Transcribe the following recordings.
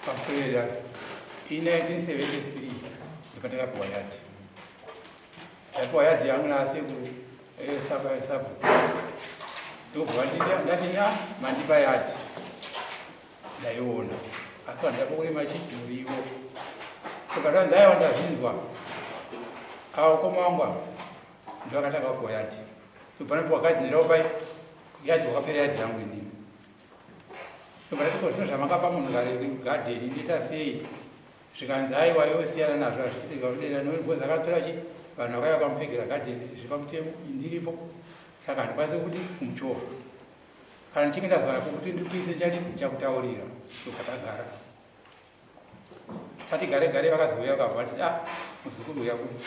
pastorera in 1973 ndipataka kuwayati yakuwayati yangu nasiku sabu ndobva ndati mandipa yati ndaiona asi vandapa kurima chiti muriwo tokatanzaiwa ndazvinzwa awakomangwa ndovakatanga kuwayati tobvanapo wakadzinirawo pai yati wakapera yati yangu inini zvino zvamakapa munhu gadheni ndita sei zvikanzi aiwa yosiyana nazvo azvichiikaudera nokuti akatora vanhu vakaiva kamupegera gadheni zvipamutemo indiripo saka handikwanisi kuti kumuchovha kana ndichinge ndazvanapo kuti ndikuise chakutaurira tokatagara tati gare vakazouya vakabva vati muzukuru uya kuti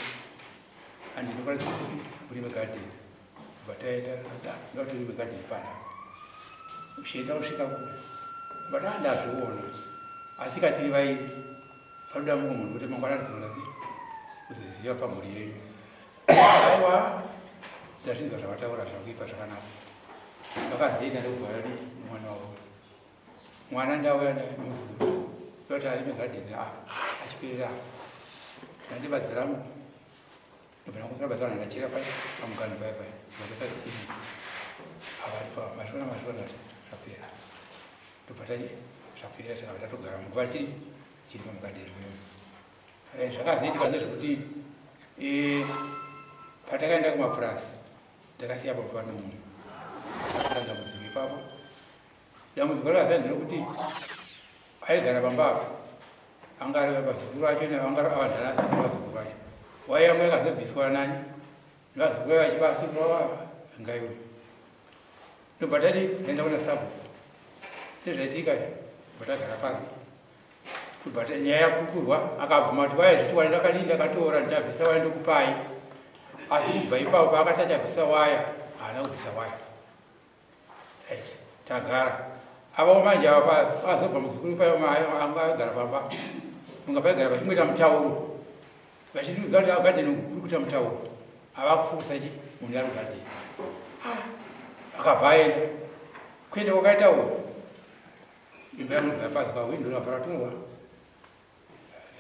handinokuratidza kuti urime gadheni bva taenda ndati urime gadheni panapa uchienda kusvika kure bata ndazviona asi katiri vairi panoda mumwe munhu kuti mangwana rizoona sei kuzoziva pamhuri yenyu aiwa ndazvinzwa zvavataura zvakuipa zvakanaka vakazoenda ndokubvarani mwana wavo mwana ndauya nemuzukuru ndoti arime gadheni achiperera ndandibatsiramu ndobvana kusarabatsana ndachira pai pamugano pai ndakasasii avaripa mazvona zvapera ndobvatani zvapera tatogara munguva chiri pamugadheni wemu zvakazoitika ndezvekuti patakaenda kumapurasi ndakasiya papo pano munhu dambudziko ipapo dambudziko rakasanzira kuti aigara pambapa anga ari vazukuru vacho avanhanasiki vazukuru vacho waiyanga yakazobviswa nani nevazukuru vachivasikura ngaiwe ndobva tadi ndaenda kuna sabu ndezvaitika bvatagara pasi kubva nyaya yakukurwa akabvuma kuti waya zviti waenda kadini ndakatora ndichabvisa waya ndokupai asi kubva ipapo paakati achabvisa waya haana kubvisa waya tagara ava manje ava azobva muzukuru anga agara pamba unga paigara vachimboita mutauro vachitiudza kuti agadheni kuri kuita mutauro ava kufukusa chi munhu ari kugadheni akabva aenda kuenda kwakaitawo imba yanobva pasi pawindo raparatorwa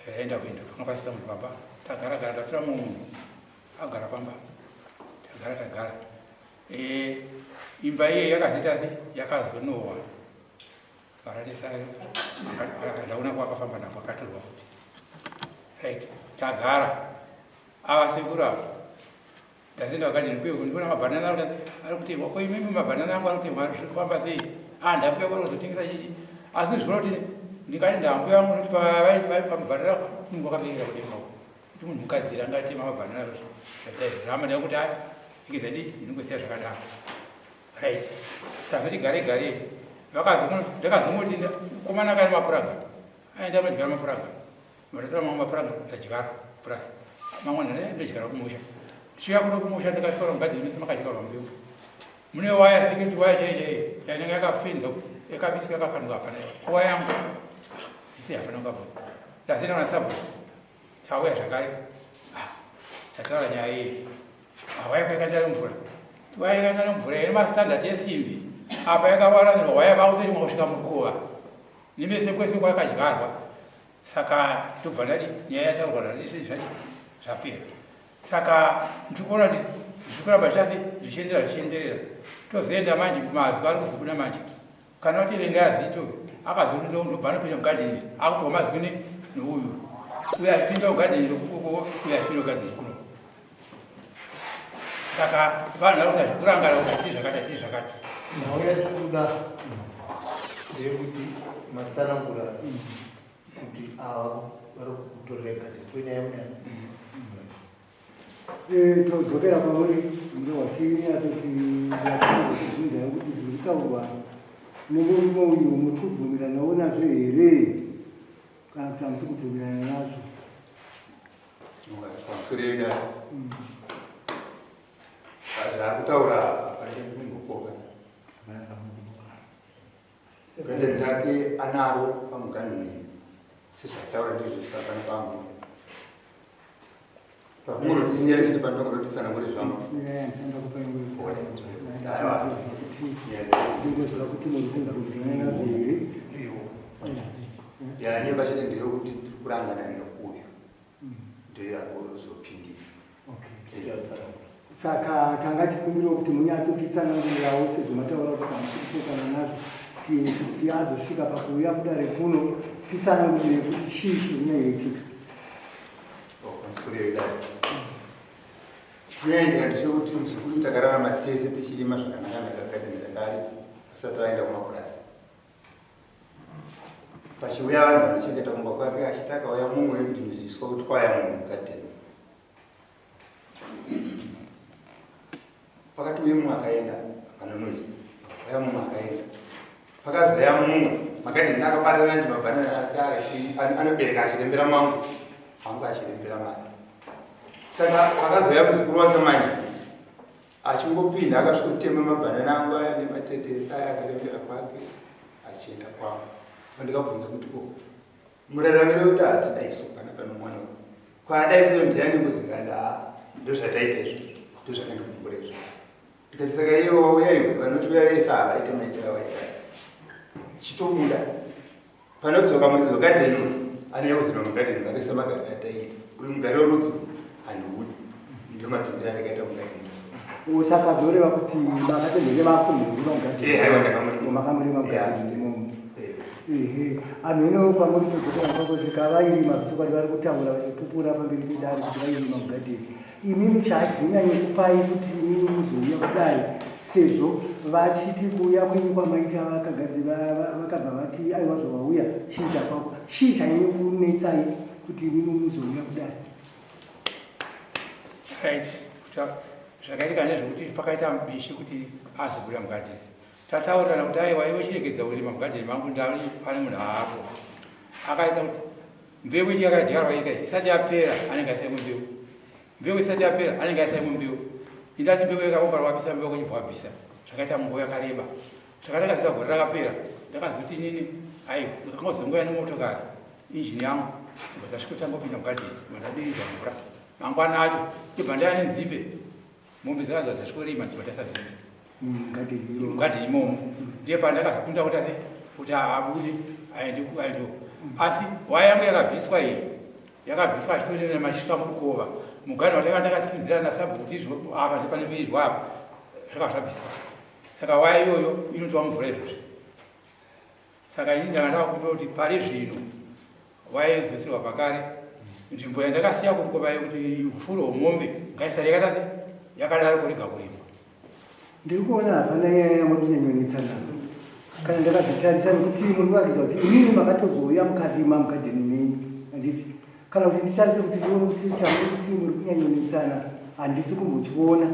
aenda windo akapasisa munhu pamba tagara tatora mumwe munhu agara pamba tagara imba iye yakazoita se yakazonowa varadesayo ndaona kwakafamba nako akatorwa kuti right tagara avasekuru avo ndazenda wakadini kuye ndikuona mabhanana ari kutemwa ko imimi mabhanana angu ari kutemwa zviri kufamba sei ndambuya kwanozotengesa chichi asi zvikuona kuti ndikati ndambuya yangu noti pamubhanana munhu wakaberera kudenga kuti munhu mukadziri angatema mabhanana zvaitaizvirama ndakuti ikizadi inongosiya zvakadaro right tazoti gare ndakazomoti komana kane mapuranga aenda madyara mapuranga matatora mamwe mapuranga tadyara purasi mamwe ndodyara kumusha tichiuya kuno kumusha ndikasvika mugadheni mese makadyarwa mbeu mune waya security waya chaichaiye yanenge yakafenza yakabiswa yakakandwa hapana waya yangu zvisi hapana kungabva ndazenda kuna sabu tauya zvakare tataura nyaya iyi waya kwaikanda nemvura waya ikanda nemvura ine masitandard esimbi apa yakawaranirwa waya vakuseri mwakusvika murukuva nemese kwese kwakadyarwa saka tobva ndadi nyaya yataurwa naizvizvati zvapera saka ndikuona kuti zvikuramba zvase zvichienderera tozoenda manje mazwi ari kuzobuda manje kana kuti venga yazito akazondobva nopinda mugadheni akupiwa mazwi neuyu uyo achipinda mugadheni rokukoko uyo achipinda mugadheni kuno saka vanhu vari kuti zvikurangara kuti zvakati zvakati nauya tikuda ndeyekuti matsanangura kuti ava vari kutorera gadheni kwenyaya muyani todzokera pauri ndowatinya kuti zvinzaya kuti zviri kutaurwa nemurume uyu muri kubvumiranawo nazvo here kana kuti hamusi kubvumirana nazvo pamusoro yedare zvaari kutaura apaimbokoka gadheni rake anaro pamuganhuni sezvataura ndezvesakana pamwe pakungonotisiyana chiti pandongonotisananguri zvamo zvinhu zvakuti muri kubvumirana nazvo here nyemba chete ndeyekuti tiri kurangana nekuyo ndoyakuzopindira. Saka tanga chikumbiro kuti munyatsotitsanangurirawo sezvomataura kuti hamusikushokana nazvo kuti azosvika pakuuya kudare kuno titsanangurire kuti chii chinoitika pamusoro yedare. Chinoitika ndechekuti muzukuru takararama tese tichirima zvakanaka nakakademi dakare asati aenda kumapurasi. Pachiuya vanhu vanochengeta kumba kwake achitaka uya mumwe wekudhimisiswa kuti kwaya munhu mukadhemi. Pakati uye mumwe akaenda vanonoisi uya mumwe akaenda pakazoya mumwe makadhemi akabatana ndi mabhanana ake anobereka achirembera mangu hangu achirembera mari. Saka pakazoya muzukuru wake manje achingopinda akasvikotema mabhanana angu aya nematetesi aya akarembera kwake achienda kwavo. Ndikabvunza kuti muraramiro kuti hatidaiso pana pano mwana kwadaiso ndiani muzvikanda ndozvataita izvo ndozvakandikumbura izvo ndikati saka iwo uyaiwo vanoti uya vese havaite maitira waita chitobuda panodzoka murizo gadheni aneyakuzana mugadheni vakesa magari ataita uyu mugari worudzi handiudi ndio mapinzira andikaita mugadheni. Saka zoreva kuti makatendeke vafundirira mugadheni makamurima mugadheni. Ameno pamuri kuzokana kwako zvikavairima zvokwadi vari kutaura vachipupura pamberi pedare kuti vairima mugadheni. Imimi chadzinganye kupai kuti imimi muzouya kudai sezvo vachiti kuuya kwenyu kwamaita vakabva vati aiwa zvavauya chinja kwako chii chanyanye kunetsai kuti imimi muzouya kudai? Right. Zvakaitika nezvokuti pakaita mubishi kuti azobuda mugadheni. Tataurirana kuti aiwa iwe chiregedza kurima mugadheni mangu ndari pane munhu haapo. Akaita kuti mbeu ichi yakadyarwa ika isati yapera anenge aisai mbeu. Mbeu isati yapera anenge aisai mbeu. Indati mbeu yakabomba wabvisa mbeu kwenye wabvisa. Zvakaita munguva yakareba. Zvakadakaziva gore rakapera. Ndakazoti inini ai ngozongoya nemotokari injini yangu ndasvikotangopinda mugadheni ndadiriza mvura. Mangwana acho chibva ndaya nenzimbe. Mombe dzakaza dzasvikorima chibva ndasazimbe. Mugadheni imomo ndiye pandakazokunda kuti abude aende asi waya yangu yakabviswa iyi yakabviswa achitori nemashika mukova mugadheni watakanga ndakasinzira nasabhuti izvo apa ndipane mirirwa apa zvaka zvabviswa. Saka waya iyoyo inotova mvura izvozvo. Saka ini ndanga ndakakumbira kuti pari zvino waya yodzoserwa pakare. Nzvimbo yandakasiya kuti kovaye kuti ufuro hwemombe ngaisari yakata se yakadaro kurega kurima. Ndiri kuona hapana nyaya yamuri kunyanyonetsana kana ndakazvitarisa nekuti muri kuratidza kuti imini makatozouya mukarima mugadheni menyu handiti kana kuti nditarise kuti ndione kuti chamuri kuti muri kunyanyonetsana handisi kumbochiona.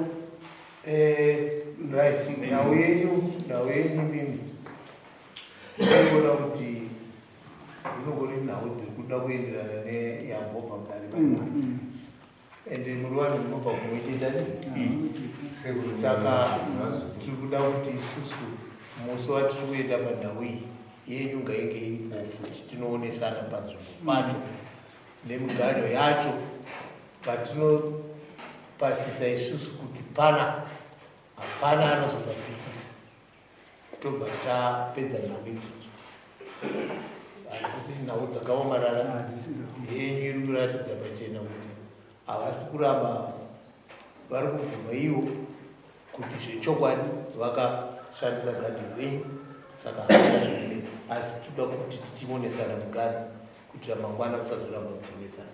Right, nhau yenyu mimi ndinoona kuti dzinongori nhau dziri kuda kuenderana neyambobva mudare ende muri vanhu munobva kumwe chetani. Saka tiri kuda kuti isusu musi watiri kuenda panhau iyi yenyu ngainge iripo futi tinoonesana panzvimbo pacho nemiganho yacho patinopasisa isusu kuti hapana anozopapikisa tobva tapedza nhau idzodzo. Hadzisi nhau dzakaomarara yenyu iri kuratidza pachena kuti havasi kuramba vari kubvuma ivo kuti zvechokwadi vakashandisa gadheni renyu saka hapana zvinonetsa asi toda kuti tichionesana muganho kuitira mangwana kusazoramba kuchionetsana.